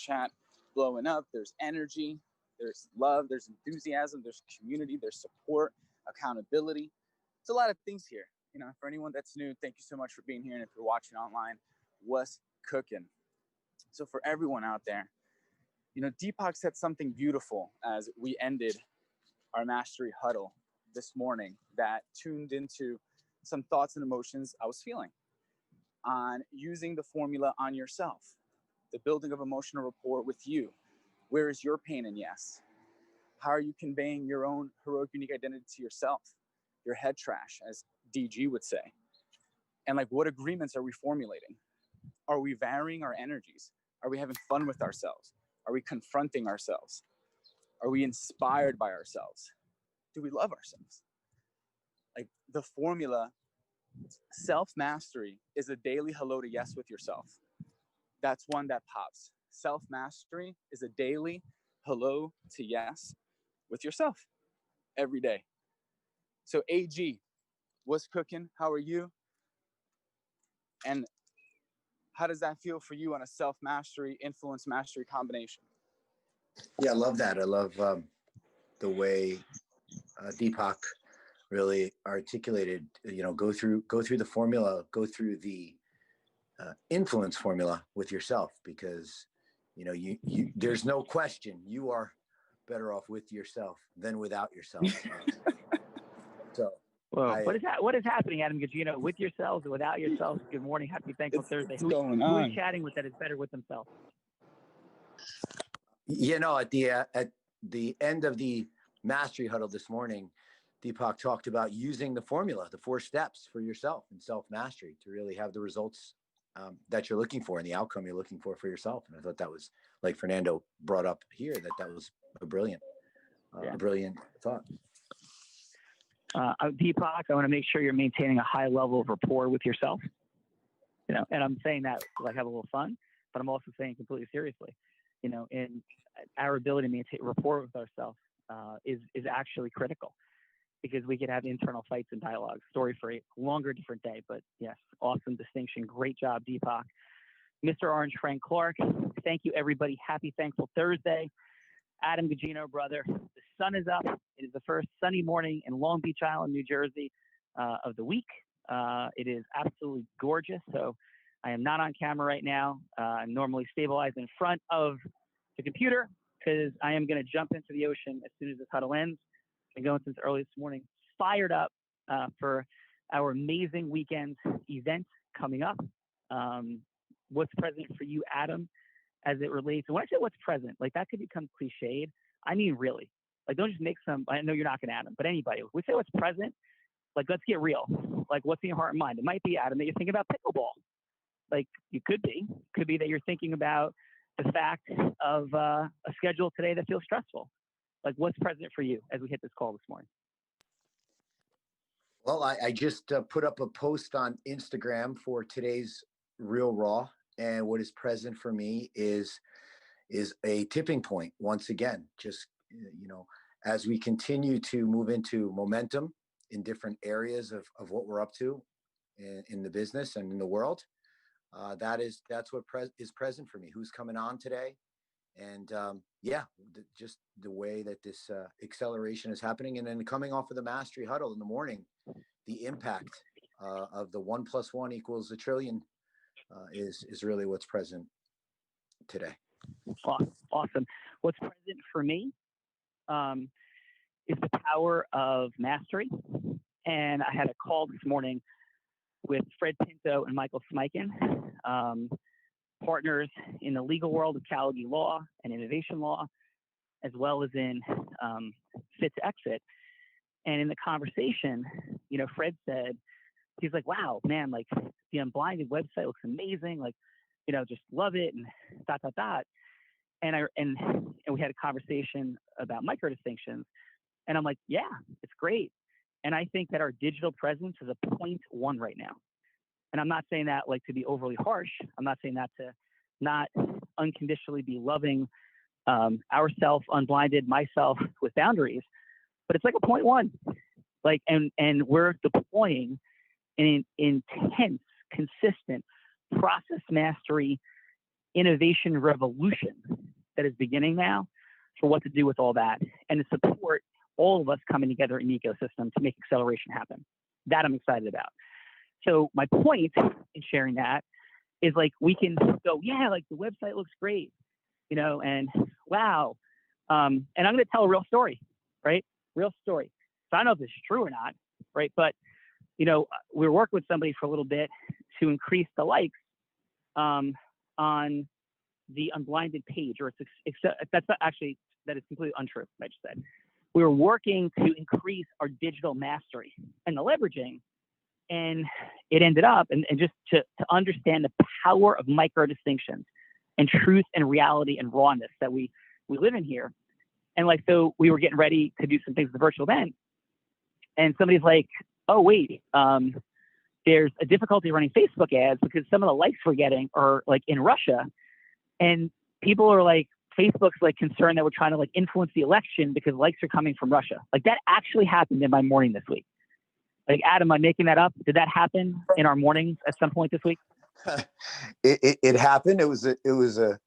chat blowing up. There's energy, there's love, there's enthusiasm, there's community, there's support, accountability. It's a lot of things here. For anyone that's new, thank you so much for being here. And if you're watching online, what's cooking? So for everyone out there, Deepak said something beautiful as we ended our mastery huddle this morning that tuned into some thoughts and emotions I was feeling on using the formula on yourself, the building of emotional rapport with you. Where is your pain and yes? How are you conveying your own heroic, unique identity to yourself? Your head trash, as DG would say. And what agreements are we formulating? Are we varying our energies? Are we having fun with ourselves? Are we confronting ourselves? Are we inspired by ourselves? Do we love ourselves? The formula, self-mastery is a daily hello to yes with yourself. That's one that pops. Self-mastery is a daily hello to yes with yourself every day. So AG, what's cooking? How are you? And how does that feel for you on a self-mastery, influence mastery combination? Yeah, I love that. I love the way Deepak really articulated, go through the formula, go through the influence formula with yourself, because, you there's no question you are better off with yourself than without yourself. Whoa, what is happening, Adam? Because, with yourselves or without yourselves, good morning, happy Thankful Thursday. What's going on? Who's chatting with that is better with themselves? At the end of the mastery huddle this morning, Deepak talked about using the formula, the 4 steps for yourself in self-mastery to really have the results that you're looking for and the outcome you're looking for yourself. And I thought that was, like Fernando brought up here, that was a brilliant thought. Deepak, I want to make sure you're maintaining a high level of rapport with yourself. And I'm saying that have a little fun, but I'm also saying completely seriously. And our ability to maintain rapport with ourselves is actually critical, because we could have internal fights and dialogues. Story for a longer, different day. But yes, awesome distinction. Great job, Deepak. Mr. Orange Frank Clark, thank you, everybody. Happy Thankful Thursday. Adam Gugino, brother. The sun is up. It is the first sunny morning in Long Beach Island, New Jersey of the week. It is absolutely gorgeous. So I am not on camera right now. I'm normally stabilized in front of the computer because I am going to jump into the ocean as soon as this huddle ends. Been going since early this morning. Fired up for our amazing weekend event coming up. What's present for you, Adam, as it relates? And when I say what's present, that could become cliched. I mean, really. Don't just make some, I know you're not going to, Adam, but anybody. We say what's present, let's get real. What's in your heart and mind? It might be, Adam, that you're thinking about pickleball. You could be. Could be that you're thinking about the fact of a schedule today that feels stressful. What's present for you as we hit this call this morning? Well, I just put up a post on Instagram for today's Real Raw, and what is present for me is a tipping point once again. Just as we continue to move into momentum in different areas of what we're up to in the business and in the world, that's what is present for me. Who's coming on today? And just the way that this acceleration is happening, and then coming off of the mastery huddle in the morning, the impact of the 1 + 1 = 1 trillion is really what's present today. Awesome. What's present for me is the power of mastery. And I had a call this morning with Fred Pinto and Michael Smikin, partners in the legal world of Caligy law and innovation law, as well as in Fit to Exit. And in the conversation, Fred said, he's like, wow, man, the Unblinded website looks amazing. Just love it and ... And we had a conversation about micro distinctions. And I'm like, yeah, it's great. And I think that our digital presence is a 0.1 right now. And I'm not saying that to be overly harsh. I'm not saying that to not unconditionally be loving ourself, unblinded, myself with boundaries, but it's a 0.1. And we're deploying an intense, consistent process mastery innovation revolution that is beginning now for what to do with all that and to support all of us coming together in ecosystem to make acceleration happen. That I'm excited about. So my point in sharing that is like, we can go, yeah, like the website looks great, you know, and wow. And I'm going to tell a real story, right? Real story. So I don't know if this is true or not, right? But, you know, we were working with somebody for a little bit to increase the likes on the Unblinded page, or that's not actually, that is completely untrue, I just said. We were working to increase our digital mastery and the leveraging, and it ended up, and just to understand the power of micro distinctions and truth and reality and rawness that we live in here. And like, so we were getting ready to do some things at the virtual event, and somebody's like, oh, wait, there's a difficulty running Facebook ads because some of the likes we're getting are like in Russia. And people are like, Facebook's like concerned that we're trying to like influence the election because likes are coming from Russia. Like that actually happened in my morning this week. Like, Adam, am I making that up? Did that happen in our mornings at some point this week? It happened. It was a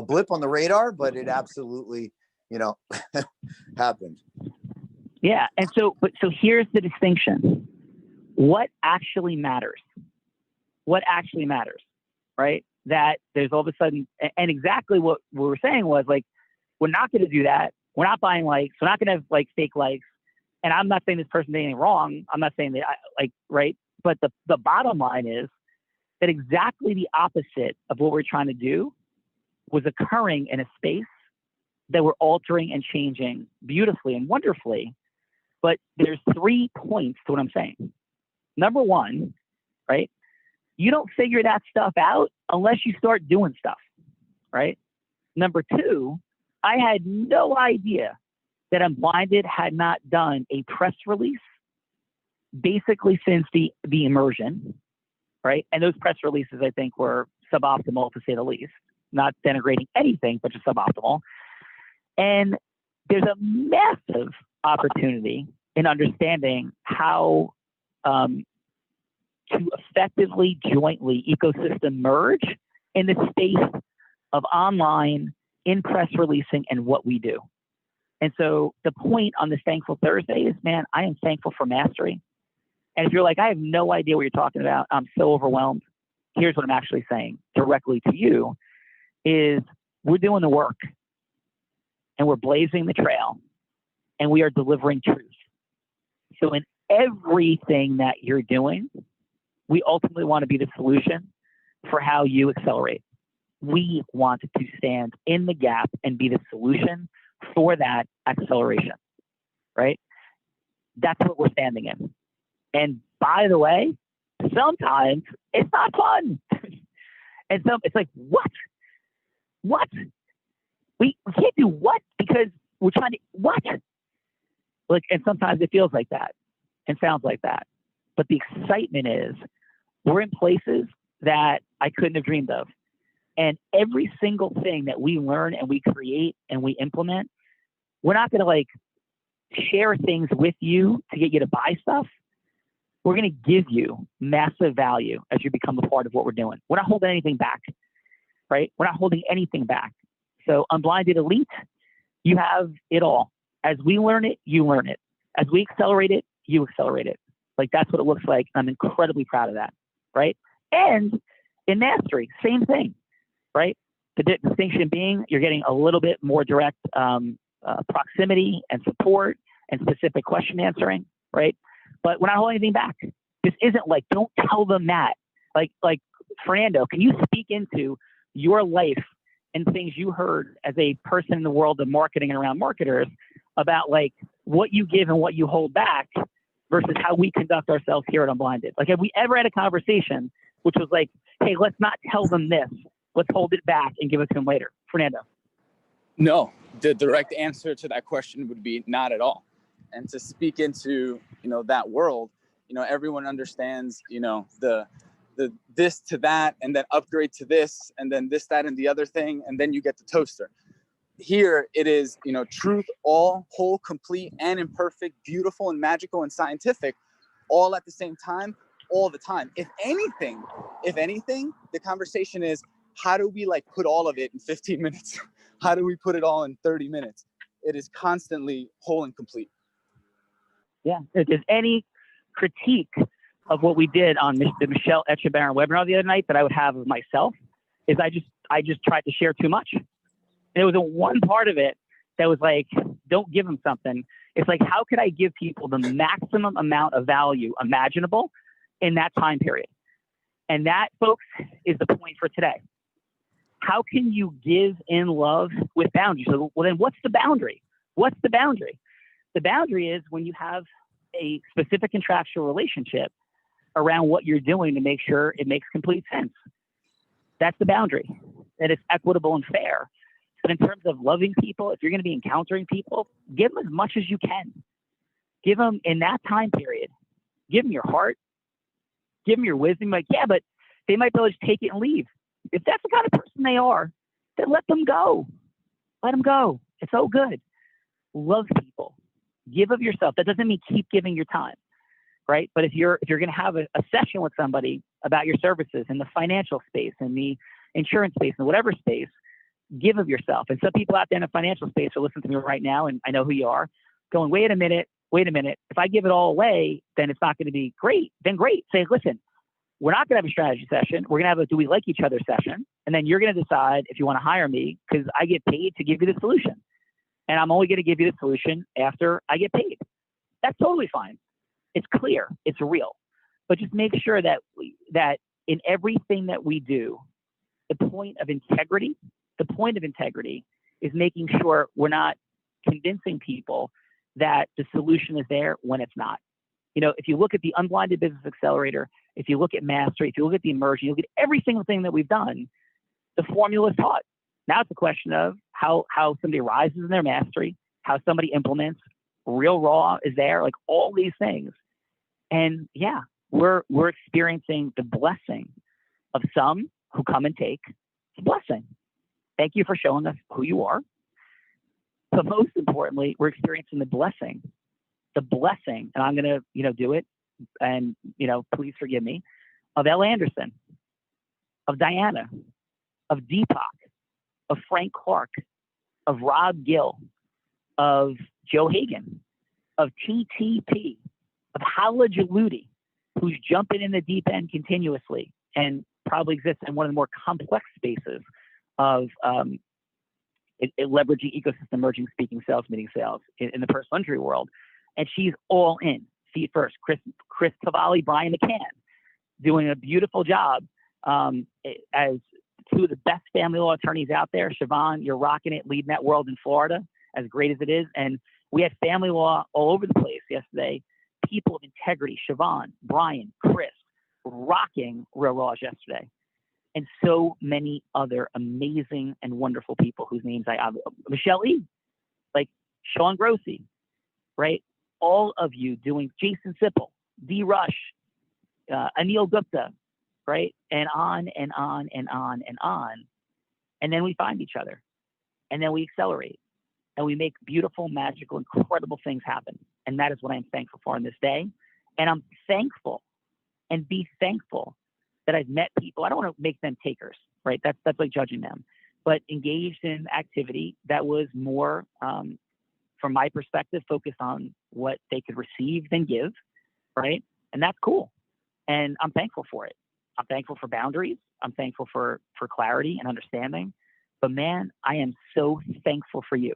blip on the radar, but it absolutely, you know, happened. Yeah. And so here's the distinction. What actually matters? What actually matters, right? That there's all of a sudden, and exactly what we were saying was like, we're not going to do that. We're not buying likes. We're not going to have like fake likes. And I'm not saying this person did anything wrong. I'm not saying that right. But the bottom line is that exactly the opposite of what we're trying to do was occurring in a space that we're altering and changing beautifully and wonderfully. But there's 3 points to what I'm saying. Number one, right? You don't figure that stuff out unless you start doing stuff, right? Number two, I had no idea that Unblinded had not done a press release basically since the immersion, right? And those press releases, I think, were suboptimal to say the least, not denigrating anything, but just suboptimal. And there's a massive opportunity in understanding how to effectively, jointly ecosystem merge in the space of online, in press releasing, and what we do. And so the point on this Thankful Thursday is, man, I am thankful for mastery. And if you're like, I have no idea what you're talking about, I'm so overwhelmed, here's what I'm actually saying directly to you is we're doing the work and we're blazing the trail and we are delivering truth. So in everything that you're doing, we ultimately want to be the solution for how you accelerate. We want to stand in the gap and be the solution for that acceleration, right? That's what we're standing in. And by the way, sometimes it's not fun. And so it's like, what? We can't do what? Because we're trying to, what? Like, and sometimes it feels like that and sounds like that. But the excitement is we're in places that I couldn't have dreamed of. And every single thing that we learn and we create and we implement, we're not going to like share things with you to get you to buy stuff. We're going to give you massive value as you become a part of what we're doing. We're not holding anything back, right? We're not holding anything back. So Unblinded Elite, you have it all. As we learn it, you learn it. As we accelerate it, you accelerate it. Like that's what it looks like. I'm incredibly proud of that, right? And in mastery, same thing, right? The distinction being you're getting a little bit more direct proximity and support and specific question answering, right? But we're not holding anything back. This isn't like, don't tell them that. Like Fernando, can you speak into your life and things you heard as a person in the world of marketing and around marketers about like what you give and what you hold back versus how we conduct ourselves here at Unblinded? Like, have we ever had a conversation which was like, hey, let's not tell them this. Let's hold it back and give it to them later. Fernando. No, the direct answer to that question would be not at all. And to speak into, that world, everyone understands, the this to that, and then upgrade to this, and then this, that, and the other thing, and then you get the toaster. Here it is, truth, all, whole, complete, and imperfect, beautiful and magical and scientific, all at the same time, all the time. If anything, the conversation is, how do we like put all of it in 15 minutes? How do we put it all in 30 minutes? It is constantly whole and complete. Yeah. If there's any critique of what we did on the Michelle Etchebarren webinar the other night that I would have of myself, is I just tried to share too much. And it was one part of it that was like, don't give them something. It's like, how could I give people the maximum amount of value imaginable in that time period? And that, folks, is the point for today. How can you give in love with boundaries? So, well, then what's the boundary? What's the boundary? The boundary is when you have a specific contractual relationship around what you're doing to make sure it makes complete sense. That's the boundary, that it's equitable and fair. But in terms of loving people, if you're going to be encountering people, give them as much as you can. Give them in that time period. Give them your heart. Give them your wisdom. Like, yeah, but they might be able to take it and leave. If that's the kind of person they are, then let them go. Let them go. It's so good. Love people. Give of yourself. That doesn't mean keep giving your time, right? But if you're going to have a session with somebody about your services in the financial space, in the insurance space, in whatever space, give of yourself. And some people out there in the financial space are listening to me right now, and I know who you are, going, wait a minute. If I give it all away, then it's not going to be great. Then great. Say, listen, we're not going to have a strategy session. We're going to have a do we like each other session. And then you're going to decide if you want to hire me, because I get paid to give you the solution. And I'm only going to give you the solution after I get paid. That's totally fine. It's clear. It's real. But just make sure that in everything that we do, the point of integrity is making sure we're not convincing people that the solution is there when it's not. You know, if you look at the Unblinded Business Accelerator, if you look at Mastery, if you look at the Immersion, you look at every single thing that we've done, the formula is taught. Now it's a question of how somebody rises in their mastery, how somebody implements. Real Raw is there, like all these things. And yeah, we're experiencing the blessing of some who come and take the blessing. Thank you for showing us who you are. But most importantly, we're experiencing the blessing, and I'm going to, do it. And, please forgive me, of Elle Anderson, of Diana, of Deepak, of Frank Clark, of Rob Gill, of Joe Hagan, of TTP, of Hala Jaludi, who's jumping in the deep end continuously and probably exists in one of the more complex spaces of leveraging ecosystem, emerging, speaking, sales, meeting sales in the personal injury world. And she's all in, feet first. Chris Cavalli, Brian McCann, doing a beautiful job as two of the best family law attorneys out there. Siobhan, you're rocking it, leading that world in Florida, as great as it is. And we had family law all over the place yesterday. People of integrity, Siobhan, Brian, Chris, rocking Real Raws yesterday. And so many other amazing and wonderful people whose names Michelle E., like Sean Grossi, right? All of you doing, Jason Sipple, D. Rush, Anil Gupta, right? And on and on and on and on. And then we find each other, and then we accelerate, and we make beautiful, magical, incredible things happen. And that is what I'm thankful for on this day. And I'm thankful, and be thankful that I've met people. I don't want to make them takers, right? That's like judging them, but engaged in activity that was more, from my perspective, focused on what they could receive than give, right? And that's cool. And I'm thankful for it. I'm thankful for boundaries. I'm thankful for clarity and understanding. But man, I am so thankful for you.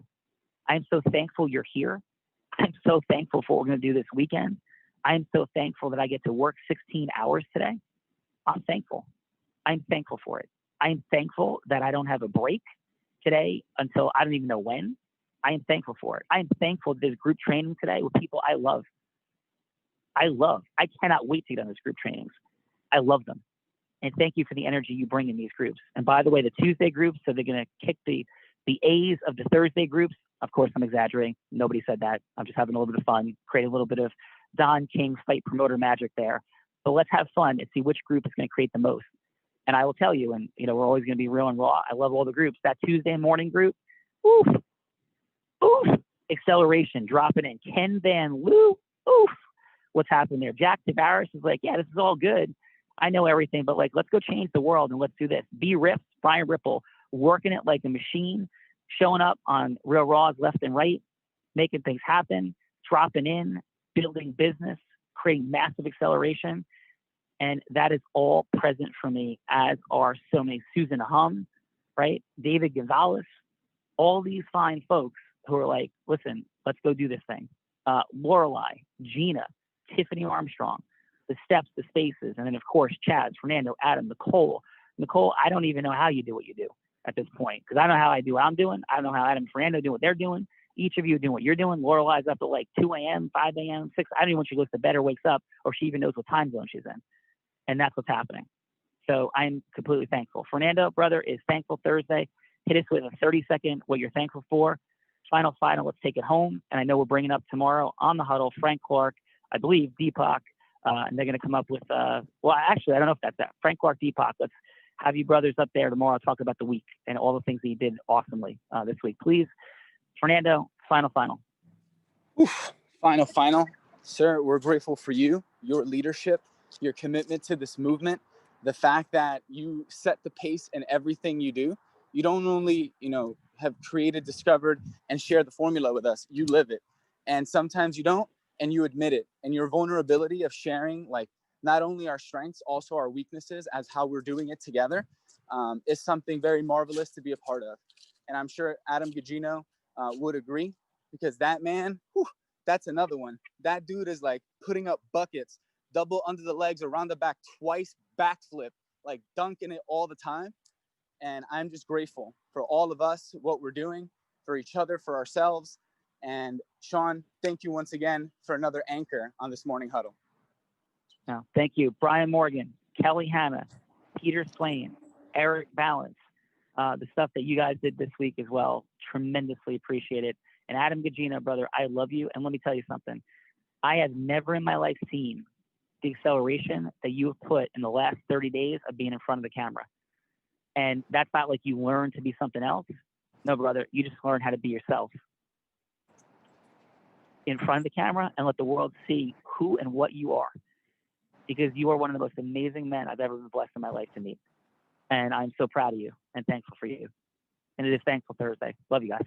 I'm so thankful you're here. I'm so thankful for what we're going to do this weekend. I'm so thankful that I get to work 16 hours today. I'm thankful. I'm thankful for it. I'm thankful that I don't have a break today until I don't even know when. I am thankful for it. I'm thankful that there's group training today with people I love. I cannot wait to get on those group trainings. I love them. And thank you for the energy you bring in these groups. And by the way, the Tuesday groups, so they're going to kick the A's of the Thursday groups. Of course, I'm exaggerating. Nobody said that. I'm just having a little bit of fun, create a little bit of Don King fight promoter magic there. But let's have fun and see which group is going to create the most. And I will tell you, and we're always going to be real and raw. I love all the groups. That Tuesday morning group, oof, acceleration, dropping in. Ken Van Loo, oof, what's happening there? Jack Tavares is like, yeah, this is all good. I know everything, but like, let's go change the world and let's do this. B Rips, Brian Ripple, working it like a machine, showing up on Real Raws left and right, making things happen, dropping in, building business, creating massive acceleration. And that is all present for me, as are so many. Susan Hum, right? David Gonzalez, all these fine folks who are like, listen, let's go do this thing. Lorelei, Gina, Tiffany Armstrong, the steps, the spaces, and then of course, Chaz, Fernando, Adam, Nicole. Nicole, I don't even know how you do what you do at this point, because I know how I do what I'm doing. I don't know how Adam and Fernando do what they're doing. Each of you are doing what you're doing. Lorelei's up at like 2 a.m., 5 a.m., 6. I don't even know when she goes to bed or wakes up, or she even knows what time zone she's in. And that's what's happening. So I'm completely thankful. Fernando, brother, is Thankful Thursday. Hit us with a 30-second what you're thankful for. Final, let's take it home. And I know we're bringing up tomorrow on the Huddle, Frank Clark, I believe Deepak, and they're going to come up with, well, actually, I don't know if that's that. Frank Clark, Deepak, let's have you brothers up there tomorrow. Talk about the week and all the things that you did awesomely this week. Please, Fernando, final. Oof. Final. Sir, we're grateful for you, your leadership, your commitment to this movement, the fact that you set the pace in everything you do. You don't only, have created, discovered, and shared the formula with us. You live it. And sometimes you don't, and you admit it. And your vulnerability of sharing, like, not only our strengths, also our weaknesses as how we're doing it together, is something very marvelous to be a part of. And I'm sure Adam Gugino would agree, because that man, that's another one. That dude is like putting up buckets, double under the legs, around the back, twice backflip, like dunking it all the time. And I'm just grateful for all of us, what we're doing, for each other, for ourselves. And Sean, thank you once again for another anchor on this morning huddle. No, thank you. Brian Morgan, Kelly Hanna, Peter Swain, Eric Balance, the stuff that you guys did this week as well. Tremendously appreciate it. And Adam Gugino, brother, I love you. And let me tell you something. I have never in my life seen the acceleration that you have put in the last 30 days of being in front of the camera. And that's not like you learn to be something else. No, brother, you just learn how to be yourself in front of the camera and let the world see who and what you are. Because you are one of the most amazing men I've ever been blessed in my life to meet. And I'm so proud of you and thankful for you. And it is Thankful Thursday. Love you guys.